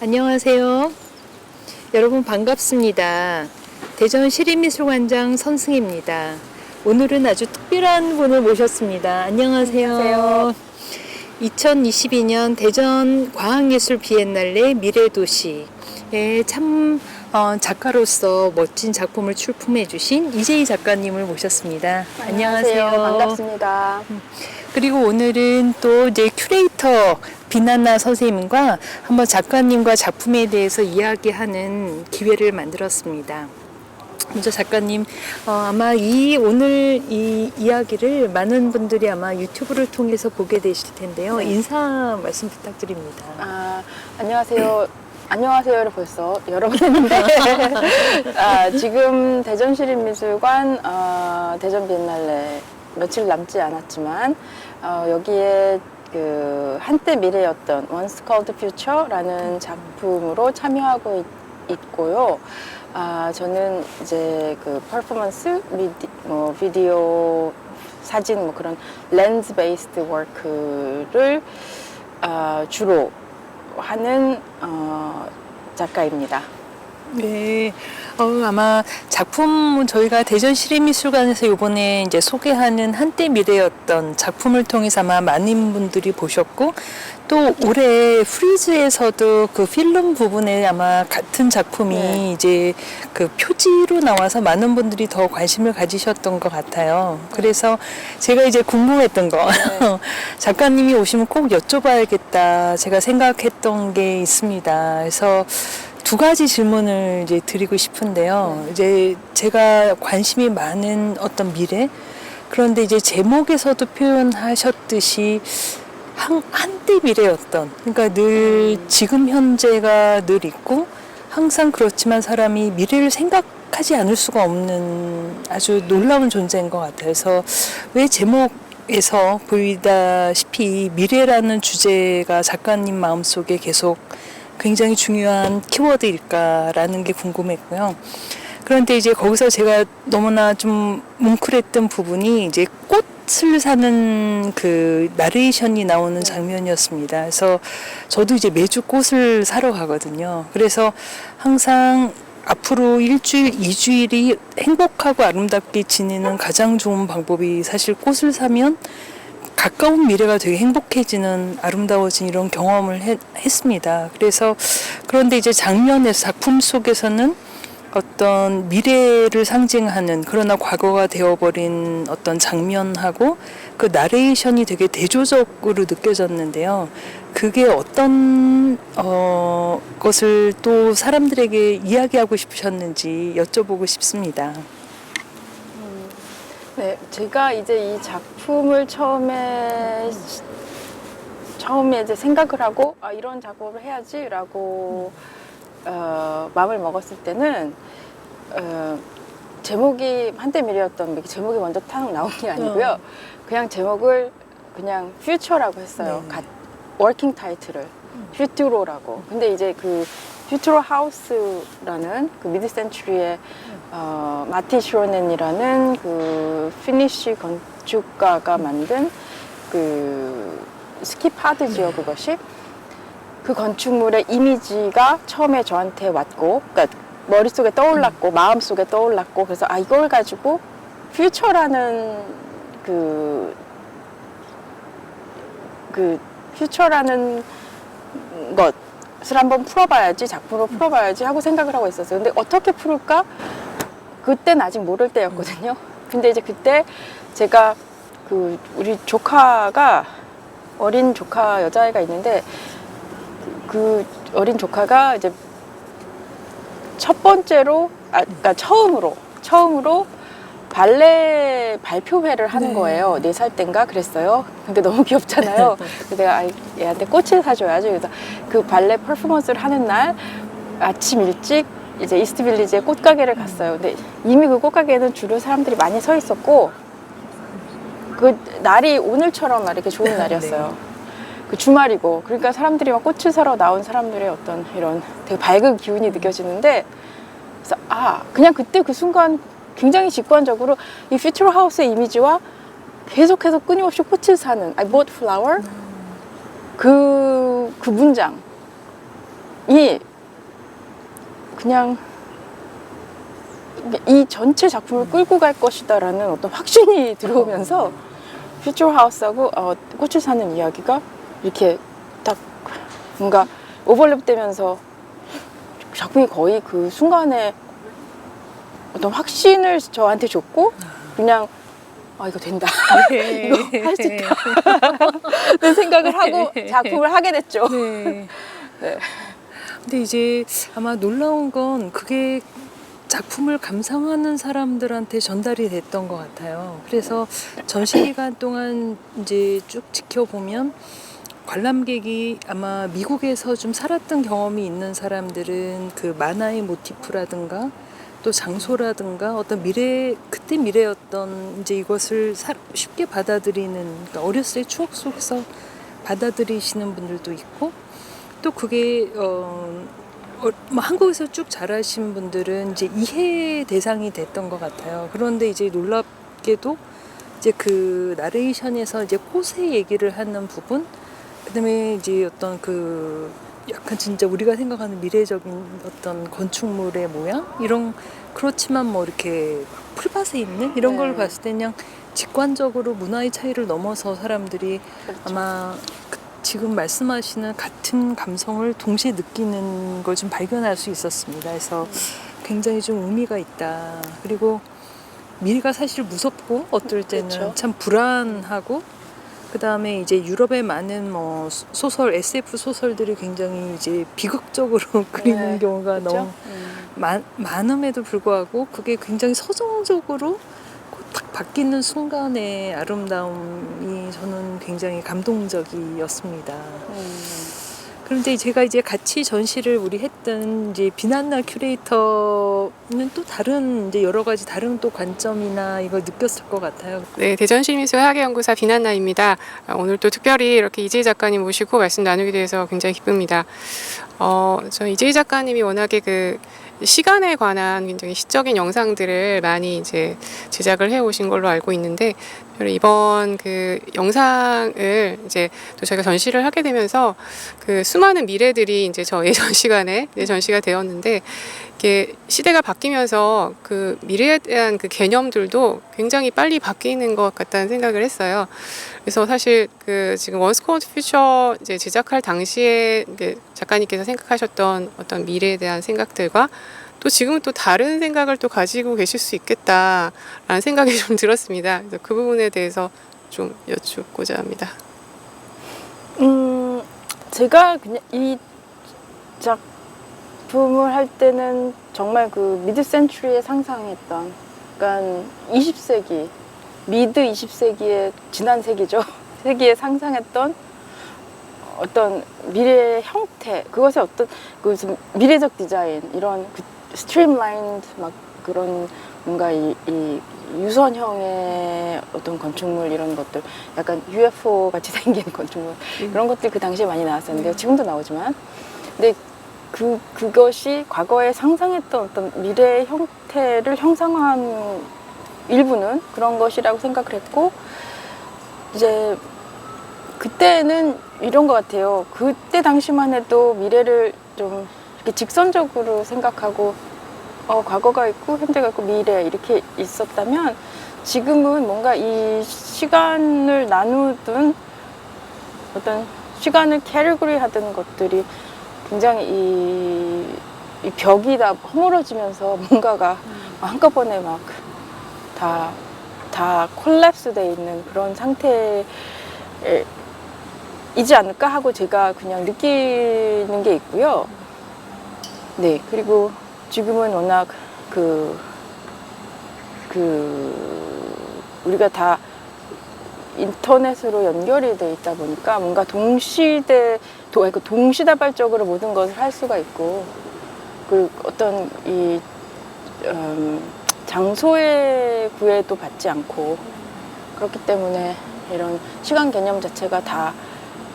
안녕하세요. 여러분 반갑습니다. 대전 시립미술관장 선승입니다. 오늘은 아주 특별한 분을 모셨습니다. 안녕하세요. 안녕하세요. 2022년 대전 과학예술 비엔날레 미래도시에 작가로서 멋진 작품을 출품해 주신 이재희 작가님을 모셨습니다. 안녕하세요. 반갑습니다. 그리고 오늘은 또 이제 큐레이터 비난나 선생님과 한번 작가님과 작품에 대해서 이야기하는 기회를 만들었습니다. 먼저 작가님, 아마 오늘 이 이야기를 많은 분들이 아마 유튜브를 통해서 보게 되실 텐데요. 네. 인사 말씀 부탁드립니다. 안녕하세요. 안녕하세요를 벌써 여러 번 했는데 지금 대전시립미술관 대전 비엔날레 며칠 남지 않았지만 여기에 그 한때 미래였던 Once Called Future라는 작품으로 참여하고 있고요. 저는 이제 그 퍼포먼스, 비디오, 사진 그런 렌즈 베이스드 워크를 주로 하는 작가입니다. 네, 아마 작품 저희가 대전시립미술관에서 이번에 이제 소개하는 한때 미래였던 작품을 통해서 아마 많은 분들이 보셨고, 또 올해 프리즈에서도 그 필름 부분에 아마 같은 작품이 네. 이제 그 표지로 나와서 많은 분들이 더 관심을 가지셨던 것 같아요. 그래서 제가 이제 궁금했던 거, 작가님이 오시면 꼭 여쭤봐야겠다 제가 생각했던 게 있습니다. 그래서 두 가지 질문을 이제 드리고 싶은데요. 이제 제가 관심이 많은 어떤 미래, 그런데 이제 제목에서도 표현하셨듯이 한때 미래였던, 그러니까 늘 지금 현재가 늘 있고 항상 그렇지만 사람이 미래를 생각하지 않을 수가 없는 아주 놀라운 존재인 것 같아요. 그래서 왜 제목에서 보이다시피 미래라는 주제가 작가님 마음속에 계속 굉장히 중요한 키워드일까라는 게 궁금했고요. 그런데 이제 거기서 제가 너무나 좀 뭉클했던 부분이 이제 꽃을 사는 그 나레이션이 나오는 장면이었습니다. 그래서 저도 이제 매주 꽃을 사러 가거든요. 그래서 항상 앞으로 일주일, 2주일이 행복하고 아름답게 지내는 가장 좋은 방법이 사실 꽃을 사면 가까운 미래가 되게 행복해지는 아름다워진 이런 경험을 했습니다. 그래서 그런데 이제 장면에서 작품 속에서는 어떤 미래를 상징하는 그러나 과거가 되어버린 어떤 장면하고 그 나레이션이 되게 대조적으로 느껴졌는데요. 그게 어떤 것을 또 사람들에게 이야기하고 싶으셨는지 여쭤보고 싶습니다. 네, 제가 이제 이 작품을 처음에 이제 생각을 하고 이런 작업을 해야지라고 마음을 먹었을 때는 제목이 한때 미래였던 제목이 먼저 탁 나온 게 아니고요. 그냥 제목을 그냥 퓨처라고 했어요. 워킹 타이틀을 퓨튜로라고. 근데 이제 그 퓨튜로 하우스라는 그 미드 센츄리의 마티 슈로넨이라는 그 피니쉬 건축가가 만든 그 스키파드지요. 그것이 그 건축물의 이미지가 처음에 저한테 왔고, 그러니까 머릿속에 떠올랐고 마음속에 떠올랐고, 그래서 이걸 가지고 퓨처라는 그 퓨처라는 것을 한번 풀어봐야지, 작품으로 풀어봐야지 하고 생각을 하고 있었어요. 근데 어떻게 풀을까? 그때는 아직 모를 때였거든요. 근데 이제 그때 제가 그 우리 조카가, 어린 조카 여자아이가 있는데 그 어린 조카가 이제 첫 번째로 그러니까 처음으로 발레 발표회를 하는 거예요. 4살 땐가 그랬어요. 근데 너무 귀엽잖아요. 그래서 내가 얘한테 꽃을 사줘야지. 그래서 그 발레 퍼포먼스를 하는 날 아침 일찍 이제 이스트빌리지의 꽃가게를 갔어요. 근데 이미 그 꽃가게에는 줄을 사람들이 많이 서 있었고, 그 날이 오늘처럼 이렇게 좋은 날이었어요. 그 주말이고, 그러니까 사람들이 막 꽃을 사러 나온 사람들의 어떤 이런 되게 밝은 기운이 느껴지는데, 그래서 그냥 그때 그 순간 굉장히 직관적으로 이 퓨처로 하우스의 이미지와 계속해서 끊임없이 꽃을 사는 I bought flower 그 문장 그냥 이 전체 작품을 끌고 갈 것이다라는 어떤 확신이 들어오면서 퓨처 하우스하고 꽃을 사는 이야기가 이렇게 딱 뭔가 오버랩되면서 작품이 거의 그 순간에 어떤 확신을 저한테 줬고 그냥 이거 된다. 네. 이거 할 수 있다. 그 생각을 하고 작품을 하게 됐죠. 네. 네. 근데 이제 아마 놀라운 건 그게 작품을 감상하는 사람들한테 전달이 됐던 것 같아요. 그래서 전시 기간 동안 이제 쭉 지켜보면 관람객이 아마 미국에서 좀 살았던 경험이 있는 사람들은 그 만화의 모티프라든가 또 장소라든가 어떤 그때 미래였던 이제 이것을 쉽게 받아들이는, 그러니까 어렸을 때 추억 속에서 받아들이시는 분들도 있고, 또 그게 뭐 한국에서 쭉 자라신 분들은 이제 이해 대상이 됐던 것 같아요. 그런데 이제 놀랍게도 이제 그 나레이션에서 이제 꽃의 얘기를 하는 부분, 그다음에 이제 어떤 그 약간 진짜 우리가 생각하는 미래적인 어떤 건축물의 모양 그렇지만 뭐 이렇게 풀밭에 있는 이런 걸 네. 봤을 때 그냥 직관적으로 문화의 차이를 넘어서 사람들이 그렇죠. 아마 지금 말씀하시는 같은 감성을 동시에 느끼는 걸 좀 발견할 수 있었습니다. 그래서 굉장히 좀 의미가 있다. 그리고 미래가 사실 무섭고 어떨 때는 그렇죠. 참 불안하고, 그 다음에 이제 유럽의 많은 뭐 소설, SF 소설들이 굉장히 이제 비극적으로 그리는 경우가 그렇죠? 너무 많음에도 불구하고 그게 굉장히 서정적으로 딱 바뀌는 순간의 아름다움이 저는 굉장히 감동적이었습니다. 그런데 제가 이제 같이 전시를 우리 했던 이제 비난나 큐레이터는 또 다른 이제 여러 가지 다른 또 관점이나 이걸 느꼈을 것 같아요. 네, 대전시민소회 학예연구사 비난나입니다. 오늘 또 특별히 이렇게 이재희 작가님 모시고 말씀 나누게 돼서 굉장히 기쁩니다. 저 이재희 작가님이 워낙에 그 시간에 관한 굉장히 시적인 영상들을 많이 이제 제작을 해 오신 걸로 알고 있는데, 이번 그 영상을 이제 또 저희가 전시를 하게 되면서 그 수많은 미래들이 이제 저의 전시관에 전시가 되었는데, 이게 시대가 바뀌면서 그 미래에 대한 그 개념들도 굉장히 빨리 바뀌는 것 같다는 생각을 했어요. 그래서 사실 그 지금 원스 코드 퓨처 이제 제작할 당시에 이제 작가님께서 생각하셨던 어떤 미래에 대한 생각들과 또 지금은 또 다른 생각을 또 가지고 계실 수 있겠다라는 생각이 좀 들었습니다. 그래서 그 부분에 대해서 좀 여쭙고자 합니다. 제가 그냥 이 작품을 할 때는 정말 그 미드 센츄리에 상상했던, 그러니까 20세기, 미드 20세기의 지난 세기죠. 세기에 상상했던 어떤 미래의 형태, 그것의 어떤 그 미래적 디자인, 이런 그 스트림라인드 막 그런 뭔가 이 유선형의 어떤 건축물 이런 것들, 약간 UFO 같이 생긴 건축물 그런 것들이 그 당시에 많이 나왔었는데 지금도 나오지만, 근데 그것이 과거에 상상했던 어떤 미래의 형태를 형상화한 일부는 그런 것이라고 생각을 했고, 이제 그때는 이런 것 같아요. 그때 당시만 해도 미래를 좀 이렇게 직선적으로 생각하고 과거가 있고 현재가 있고 미래 이렇게 있었다면, 지금은 뭔가 이 시간을 나누든 어떤 시간을 캐리고리 하던 것들이 굉장히 이 벽이 다 허물어지면서 뭔가가 한꺼번에 막 다 콜랩스 돼 있는 그런 상태이지 않을까 하고 제가 그냥 느끼는 게 있고요. 네, 그리고 지금은 워낙 우리가 다 인터넷으로 연결이 돼 있다 보니까 뭔가 동시다발적으로 모든 것을 할 수가 있고, 그리고 어떤 이 장소의 구애도 받지 않고, 그렇기 때문에 이런 시간 개념 자체가 다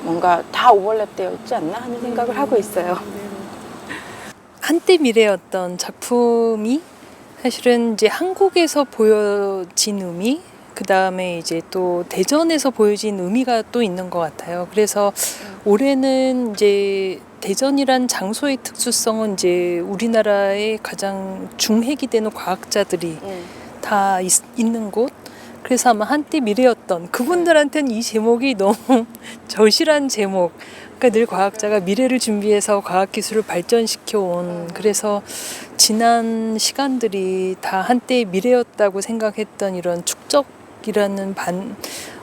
뭔가 다 오버랩되어 있지 않나 하는 생각을 하고 있어요. 한때 미래였던 작품이 사실은 이제 한국에서 보여진 의미, 그 다음에 이제 또 대전에서 보여진 의미가 또 있는 것 같아요. 그래서 올해는 이제 대전이란 장소의 특수성은 이제 우리나라의 가장 중핵이 되는 과학자들이 다 있는 곳. 그래서 아마 한때 미래였던 그분들한테는 이 제목이 너무 절실한 제목. 그러니까 늘 과학자가 미래를 준비해서 과학기술을 발전시켜 온 그래서 지난 시간들이 다 한때의 미래였다고 생각했던 이런 축적이라는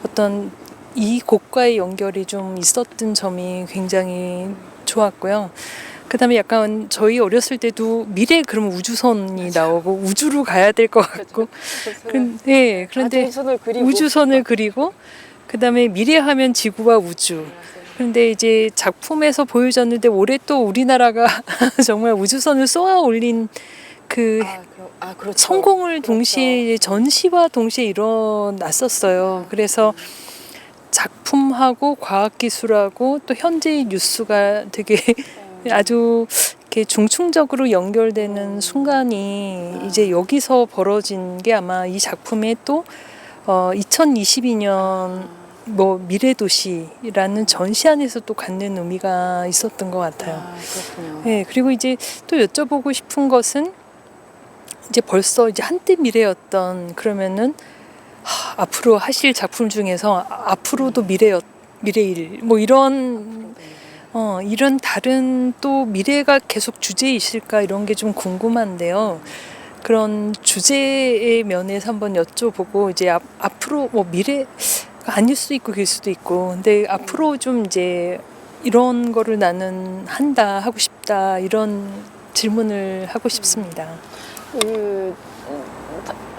어떤 이 곡과의 연결이 좀 있었던 점이 굉장히 좋았고요. 그다음에 약간 저희 어렸을 때도 미래 그러면 우주선이 나오고 우주로 가야 될 것 같고 네, 그런데 우주선을 그리고 우주선을 그리고 그다음에 미래하면 지구와 우주. 그런데 이제 작품에서 보여졌는데 올해 또 우리나라가 정말 우주선을 쏘아 올린 그 그렇죠. 성공을 동시에 전시와 동시에 일어났었어요. 그래서 작품하고 과학기술하고 또 현재의 뉴스가 되게 아주 이렇게 중충적으로 연결되는 순간이 이제 여기서 벌어진 게 아마 이 작품에 또 2022년 뭐 미래도시라는 전시 안에서 또 갖는 의미가 있었던 것 같아요. 그렇군요. 네, 그리고 이제 또 여쭤보고 싶은 것은 이제 벌써 이제 한때 미래였던 그러면은 앞으로 하실 작품 중에서 앞으로도 미래일 뭐 이런 다른 또 미래가 계속 주제이실까 이런 게 좀 궁금한데요. 그런 주제의 면에서 한번 여쭤보고 이제 앞으로 뭐 미래가 아닐 수도 있고 그럴 수도 있고 근데 앞으로 좀 이제 이런 거를 나는 하고 싶다 이런 질문을 하고 싶습니다. 그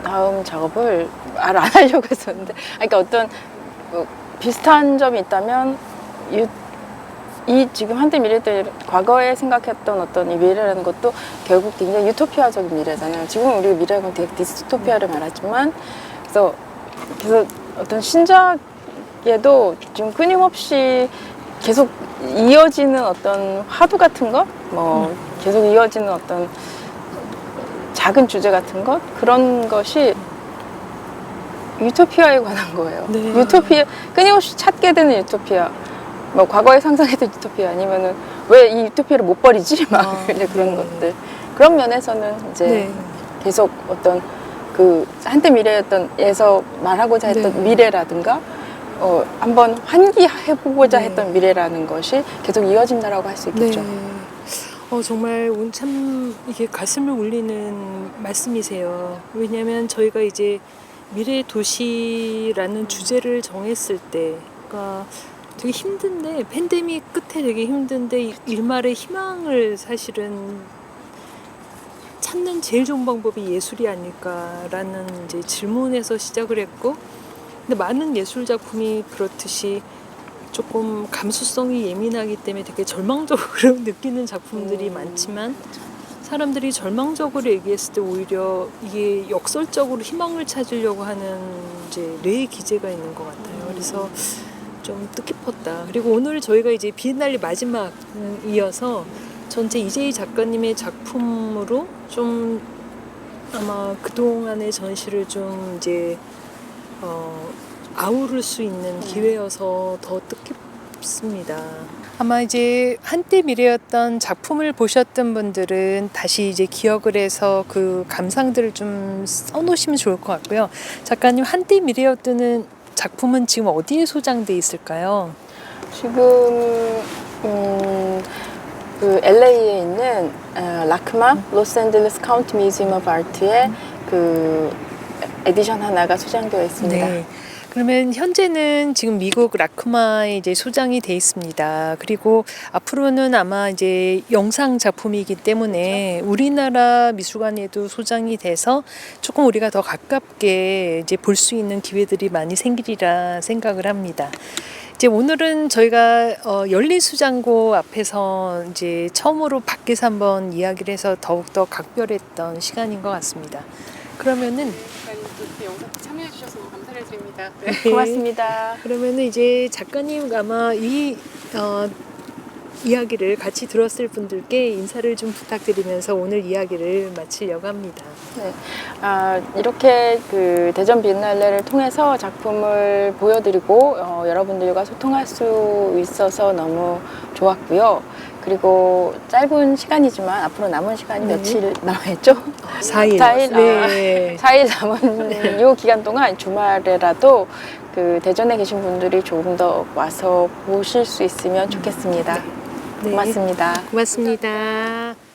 다음 작업을 말 안 하려고 했었는데 그러니까 어떤 비슷한 점이 있다면 이 지금 한때 미래 때 과거에 생각했던 어떤 이 미래라는 것도 결국 굉장히 유토피아적인 미래잖아요. 지금 우리가 미래라고 되게 디스토피아를 말하지만 그래서 어떤 신작에도 지금 끊임없이 계속 이어지는 어떤 화두 같은 것, 뭐 계속 이어지는 어떤 작은 주제 같은 것 그런 것이 유토피아에 관한 거예요. 네. 유토피아 끊임없이 찾게 되는 유토피아. 뭐 과거에 상상했던 유토피아 아니면은 왜 이 유토피아를 못 버리지 막 이제 그런 것들 그런 면에서는 이제 계속 어떤 그 한때 미래였던에서 말하고자 했던 네. 미래라든가 한번 환기해보고자 네. 했던 미래라는 것이 계속 이어진다라고 할 수 있겠죠. 정말 참 이게 가슴을 울리는 말씀이세요. 왜냐하면 저희가 이제 미래 도시라는 주제를 정했을 때, 그러니까 되게 힘든데 팬데믹 끝에 되게 힘든데 일말의 희망을 사실은 찾는 제일 좋은 방법이 예술이 아닐까라는 이제 질문에서 시작을 했고, 근데 많은 예술 작품이 그렇듯이 조금 감수성이 예민하기 때문에 되게 절망적으로 느끼는 작품들이 많지만 사람들이 절망적으로 얘기했을 때 오히려 이게 역설적으로 희망을 찾으려고 하는 이제 뇌의 기제가 있는 것 같아요. 그래서 좀 뜻깊었다. 그리고 오늘 저희가 이제 비엔날레 마지막 이어서 전체 이재희 작가님의 작품으로 좀 아마 그동안의 전시를 좀 이제 아우를 수 있는 기회여서 더 뜻깊습니다. 아마 이제 한때 미래였던 작품을 보셨던 분들은 다시 이제 기억을 해서 그 감상들을 좀 써놓으시면 좋을 것 같고요. 작가님 한때 미래였던 작품은 지금 어디에 소장돼 있을까요? 지금 그 LA에 있는 라크마 로스앤젤레스 카운티 뮤지엄 오브 아트의 그 에디션 하나가 소장되어 있습니다. 네. 그러면 현재는 지금 미국 라크마에 이제 소장이 돼 있습니다. 그리고 앞으로는 아마 이제 영상 작품이기 때문에 우리나라 미술관에도 소장이 돼서 조금 우리가 더 가깝게 이제 볼 수 있는 기회들이 많이 생기리라 생각을 합니다. 이제 오늘은 저희가 열린 수장고 앞에서 이제 처음으로 밖에서 한번 이야기를 해서 더욱더 각별했던 시간인 것 같습니다. 그러면은 영상 참여해 주셔서 감사를 드립니다. 네. 고맙습니다. 그러면은 이제 작가님 아마 이 이야기를 같이 들었을 분들께 인사를 좀 부탁드리면서 오늘 이야기를 마치려고 합니다. 네. 이렇게 그 대전 비엔날레를 통해서 작품을 보여드리고 여러분들과 소통할 수 있어서 너무 좋았고요. 그리고 짧은 시간이지만 앞으로 남은 시간이 며칠 남아있죠? 4일. 4일, 네. 4일 남은 이 기간 동안 주말에라도 그 대전에 계신 분들이 조금 더 와서 보실 수 있으면 좋겠습니다. 네. 고맙습니다. 고맙습니다.